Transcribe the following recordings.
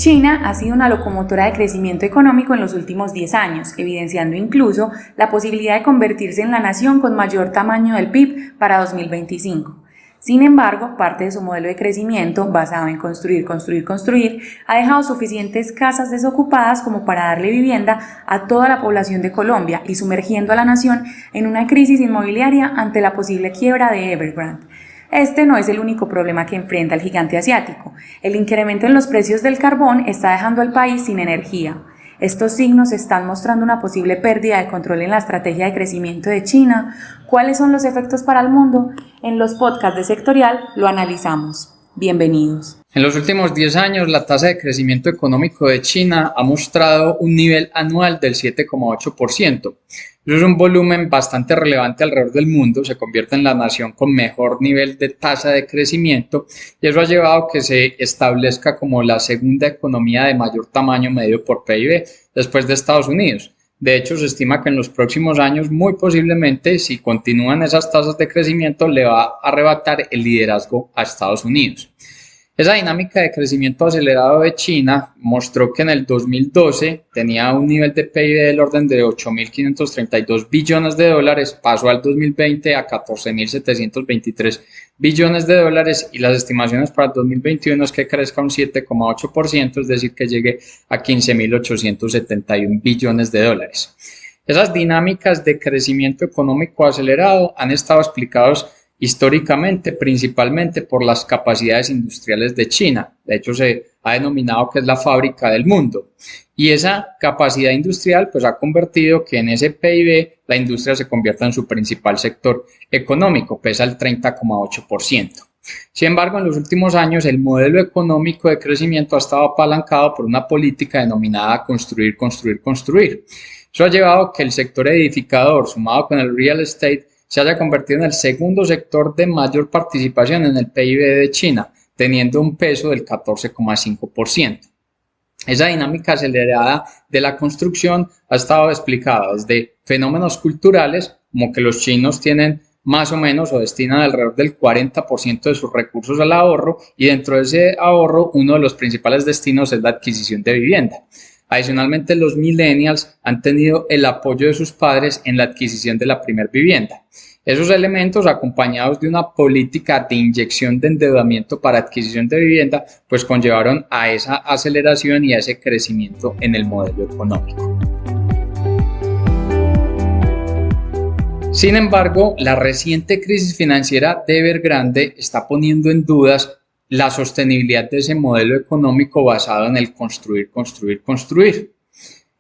China ha sido una locomotora de crecimiento económico en los últimos 10 años, evidenciando incluso la posibilidad de convertirse en la nación con mayor tamaño del PIB para 2025. Sin embargo, parte de su modelo de crecimiento, basado en construir, ha dejado suficientes casas desocupadas como para darle vivienda a toda la población de Colombia y sumergiendo a la nación en una crisis inmobiliaria ante la posible quiebra de Evergrande. Este no es el único problema que enfrenta el gigante asiático. El incremento en los precios del carbón está dejando al país sin energía. Estos signos están mostrando una posible pérdida de control en la estrategia de crecimiento de China. ¿Cuáles son los efectos para el mundo? En los podcasts de Sectorial lo analizamos. Bienvenidos. En los últimos 10 años, la tasa de crecimiento económico de China ha mostrado un nivel anual del 7,8%. Eso es un volumen bastante relevante alrededor del mundo, se convierte en la nación con mejor nivel de tasa de crecimiento y eso ha llevado a que se establezca como la segunda economía de mayor tamaño medido por PIB después de Estados Unidos. De hecho, se estima que en los próximos años, muy posiblemente, si continúan esas tasas de crecimiento, le va a arrebatar el liderazgo a Estados Unidos. Esa dinámica de crecimiento acelerado de China mostró que en el 2012 tenía un nivel de PIB del orden de 8.532 billones de dólares, pasó al 2020 a 14.723 billones de dólares y las estimaciones para el 2021 es que crezca un 7,8%, es decir, que llegue a 15.871 billones de dólares. Esas dinámicas de crecimiento económico acelerado han estado explicados históricamente, principalmente por las capacidades industriales de China. De hecho, se ha denominado que es la fábrica del mundo. Y esa capacidad industrial pues ha convertido que en ese PIB la industria se convierta en su principal sector económico, pesa el 30,8%. Sin embargo, en los últimos años el modelo económico de crecimiento ha estado apalancado por una política denominada construir. Eso ha llevado a que el sector edificador, sumado con el real estate, se haya convertido en el segundo sector de mayor participación en el PIB de China, teniendo un peso del 14,5%. Esa dinámica acelerada de la construcción ha estado explicada desde fenómenos culturales, como que los chinos tienen más o menos o destinan alrededor del 40% de sus recursos al ahorro y dentro de ese ahorro uno de los principales destinos es la adquisición de vivienda. Adicionalmente, los millennials han tenido el apoyo de sus padres en la adquisición de la primera vivienda. Esos elementos, acompañados de una política de inyección de endeudamiento para adquisición de vivienda, pues conllevaron a esa aceleración y a ese crecimiento en el modelo económico. Sin embargo, la reciente crisis financiera de Evergrande está poniendo en dudas la sostenibilidad de ese modelo económico basado en el construir.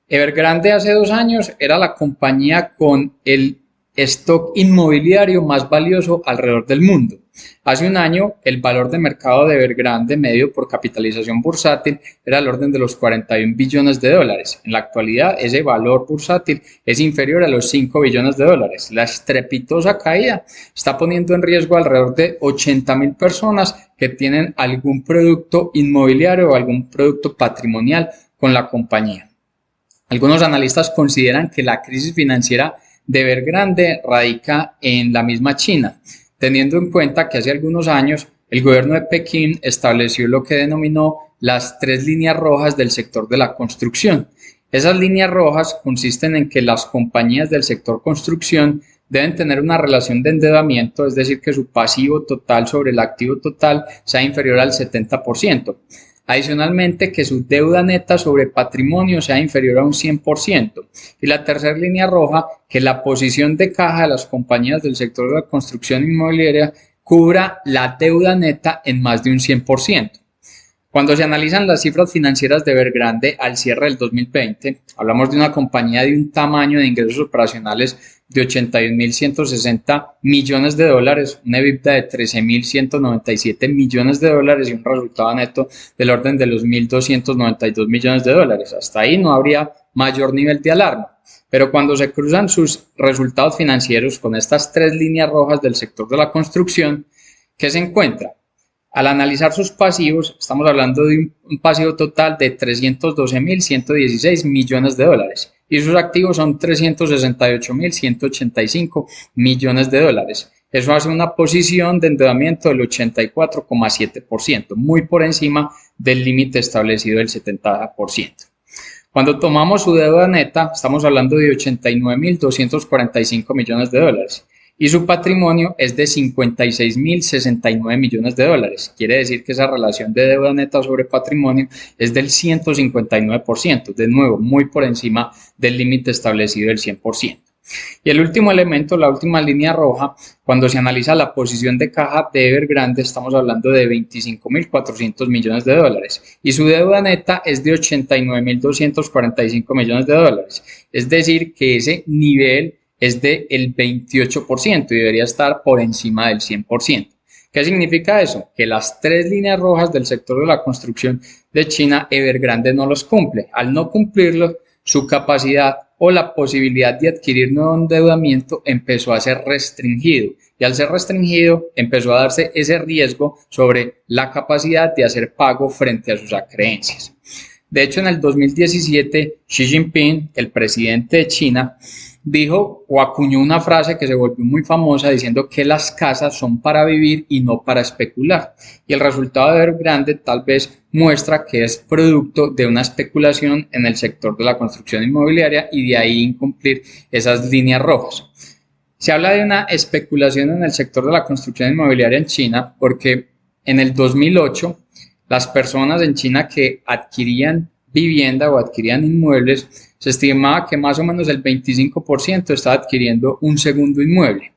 Evergrande hace 2 años era la compañía con el stock inmobiliario más valioso alrededor del mundo. Hace 1 año, el valor de mercado de Evergrande, medido por capitalización bursátil, era del orden de los 41 billones de dólares. En la actualidad, ese valor bursátil es inferior a los 5 billones de dólares. La estrepitosa caída está poniendo en riesgo alrededor de 80.000 personas que tienen algún producto inmobiliario o algún producto patrimonial con la compañía. Algunos analistas consideran que la crisis financiera de Evergrande radica en la misma China, teniendo en cuenta que hace algunos años el gobierno de Pekín estableció lo que denominó las 3 líneas rojas del sector de la construcción. Esas líneas rojas consisten en que las compañías del sector construcción deben tener una relación de endeudamiento, es decir, que su pasivo total sobre el activo total sea inferior al 70%. Adicionalmente, que su deuda neta sobre patrimonio sea inferior a un 100%. Y la tercera línea roja, que la posición de caja de las compañías del sector de la construcción inmobiliaria cubra la deuda neta en más de un 100%. Cuando se analizan las cifras financieras de Evergrande al cierre del 2020, hablamos de una compañía de un tamaño de ingresos operacionales de 81.160 millones de dólares, una EBITDA de 13.197 millones de dólares y un resultado neto del orden de los 1.292 millones de dólares. Hasta ahí no habría mayor nivel de alarma. Pero cuando se cruzan sus resultados financieros con estas 3 líneas rojas del sector de la construcción, ¿qué se encuentra? Al analizar sus pasivos, estamos hablando de un pasivo total de 312.116 millones de dólares y sus activos son 368.185 millones de dólares. Eso hace una posición de endeudamiento del 84,7%, muy por encima del límite establecido del 70%. Cuando tomamos su deuda neta, estamos hablando de 89.245 millones de dólares y su patrimonio es de 56.069 millones de dólares. Quiere decir que esa relación de deuda neta sobre patrimonio es del 159%, de nuevo, muy por encima del límite establecido del 100%. Y el último elemento, la última línea roja, cuando se analiza la posición de caja de Evergrande, estamos hablando de 25.400 millones de dólares y su deuda neta es de 89.245 millones de dólares. Es decir, que ese nivel es del 28% y debería estar por encima del 100%. ¿Qué significa eso? Que las tres líneas rojas del sector de la construcción de China, Evergrande no los cumple. Al no cumplirlo, su capacidad o la posibilidad de adquirir nuevo endeudamiento empezó a ser restringido y al ser restringido empezó a darse ese riesgo sobre la capacidad de hacer pago frente a sus acreencias. De hecho, en el 2017, Xi Jinping, el presidente de China, dijo o acuñó una frase que se volvió muy famosa diciendo que las casas son para vivir y no para especular. Y el resultado de Evergrande tal vez muestra que es producto de una especulación en el sector de la construcción inmobiliaria y de ahí incumplir esas líneas rojas. Se habla de una especulación en el sector de la construcción inmobiliaria en China porque en el 2008 las personas en China que adquirían vivienda o adquirían inmuebles, se estimaba que más o menos el 25% estaba adquiriendo un segundo inmueble.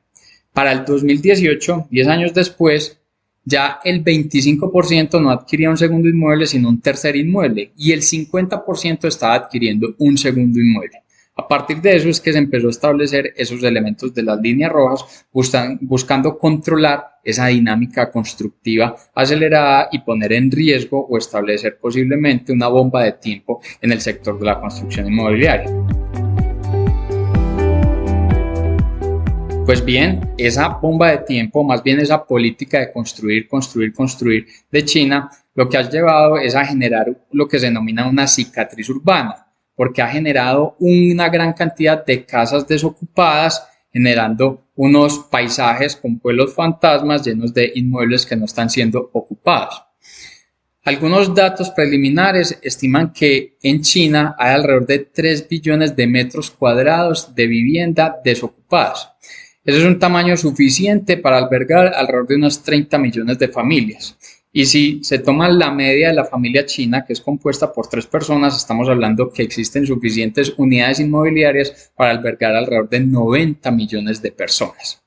Para el 2018, 10 años después, ya el 25% no adquiría un segundo inmueble, sino un tercer inmueble, y el 50% estaba adquiriendo un segundo inmueble. A partir de eso es que se empezó a establecer esos elementos de las líneas rojas, buscando controlar esa dinámica constructiva acelerada y poner en riesgo o establecer posiblemente una bomba de tiempo en el sector de la construcción inmobiliaria. Pues bien, esa bomba de tiempo, más bien esa política de construir de China, lo que ha llevado es a generar lo que se denomina una cicatriz urbana, porque ha generado una gran cantidad de casas desocupadas, generando unos paisajes con pueblos fantasmas llenos de inmuebles que no están siendo ocupados. Algunos datos preliminares estiman que en China hay alrededor de 3 billones de metros cuadrados de vivienda desocupadas. Ese es un tamaño suficiente para albergar alrededor de unos 30 millones de familias. Y si se toma la media de la familia china, que es compuesta por 3 personas, estamos hablando que existen suficientes unidades inmobiliarias para albergar alrededor de 90 millones de personas.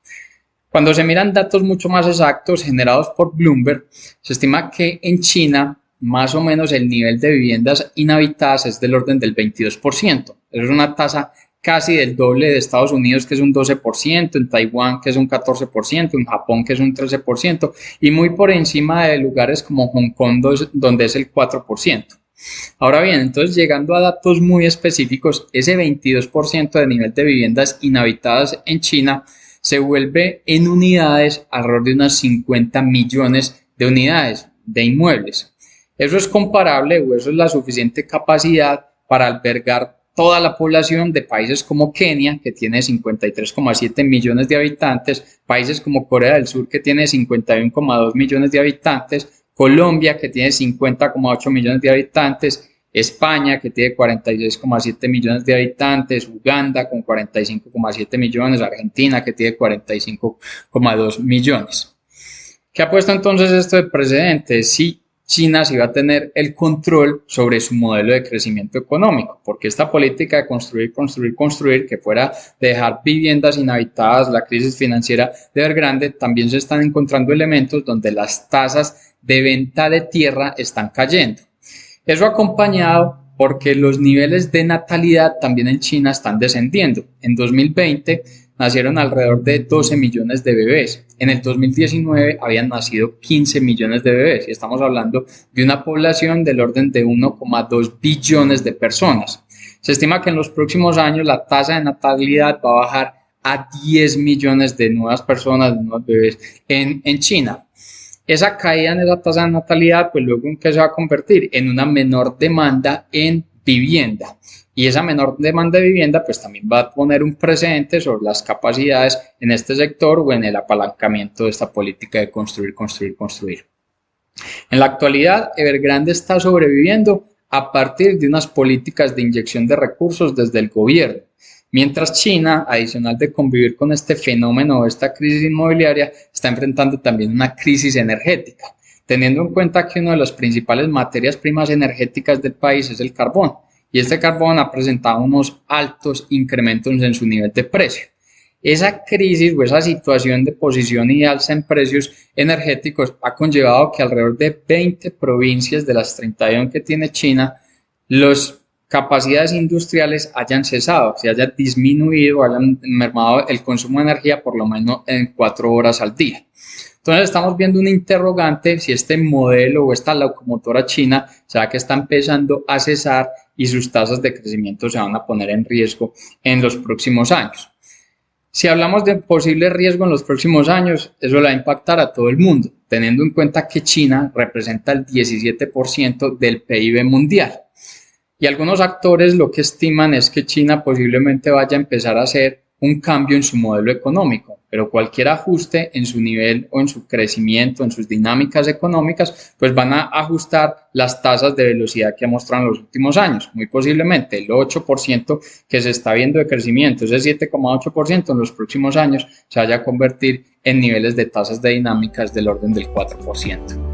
Cuando se miran datos mucho más exactos generados por Bloomberg, se estima que en China más o menos el nivel de viviendas inhabitadas es del orden del 22%. Eso es una tasa casi del doble de Estados Unidos, que es un 12%, en Taiwán, que es un 14%, en Japón, que es un 13%, y muy por encima de lugares como Hong Kong, donde es el 4%. Ahora bien, entonces llegando a datos muy específicos, ese 22% de nivel de viviendas inhabitadas en China se vuelve en unidades alrededor de unas 50 millones de unidades de inmuebles. Eso es comparable o eso es la suficiente capacidad para albergar toda la población de países como Kenia, que tiene 53,7 millones de habitantes, países como Corea del Sur, que tiene 51,2 millones de habitantes, Colombia, que tiene 50,8 millones de habitantes, España, que tiene 46,7 millones de habitantes, Uganda con 45,7 millones, Argentina, que tiene 45,2 millones. ¿Qué ha puesto entonces esto de precedente? Sí, China sí va a tener el control sobre su modelo de crecimiento económico, porque esta política de construir, que fuera de dejar viviendas inhabitadas, la crisis financiera de Evergrande, también se están encontrando elementos donde las tasas de venta de tierra están cayendo. Eso acompañado porque los niveles de natalidad también en China están descendiendo. En 2020 nacieron alrededor de 12 millones de bebés. En el 2019 habían nacido 15 millones de bebés y estamos hablando de una población del orden de 1,2 billones de personas. Se estima que en los próximos años la tasa de natalidad va a bajar a 10 millones de nuevas personas, de nuevos bebés en China. Esa caída en esa tasa de natalidad, pues luego en qué se va a convertir en una menor demanda en vivienda. Y esa menor demanda de vivienda pues también va a poner un precedente sobre las capacidades en este sector o en el apalancamiento de esta política de construir, construir, construir. En la actualidad, Evergrande está sobreviviendo a partir de unas políticas de inyección de recursos desde el gobierno, mientras China, adicional de convivir con este fenómeno o esta crisis inmobiliaria, está enfrentando también una crisis energética, teniendo en cuenta que una de las principales materias primas energéticas del país es el carbón, y este carbón ha presentado unos altos incrementos en su nivel de precio. Esa crisis o esa situación de posición y alza en precios energéticos ha conllevado que alrededor de 20 provincias de las 31 que tiene China, las capacidades industriales hayan cesado, se haya disminuido, hayan mermado el consumo de energía por lo menos en 4 horas al día. Entonces estamos viendo un interrogante si este modelo o esta locomotora china, será que está empezando a cesar y sus tasas de crecimiento se van a poner en riesgo en los próximos años. Si hablamos de posible riesgo en los próximos años, eso le va a impactar a todo el mundo, teniendo en cuenta que China representa el 17% del PIB mundial. Y algunos actores lo que estiman es que China posiblemente vaya a empezar a hacer un cambio en su modelo económico, pero cualquier ajuste en su nivel o en su crecimiento, en sus dinámicas económicas, pues van a ajustar las tasas de velocidad que ha mostrado en los últimos años. Muy posiblemente el 8% que se está viendo de crecimiento, ese 7,8% en los próximos años, se vaya a convertir en niveles de tasas de dinámicas del orden del 4%.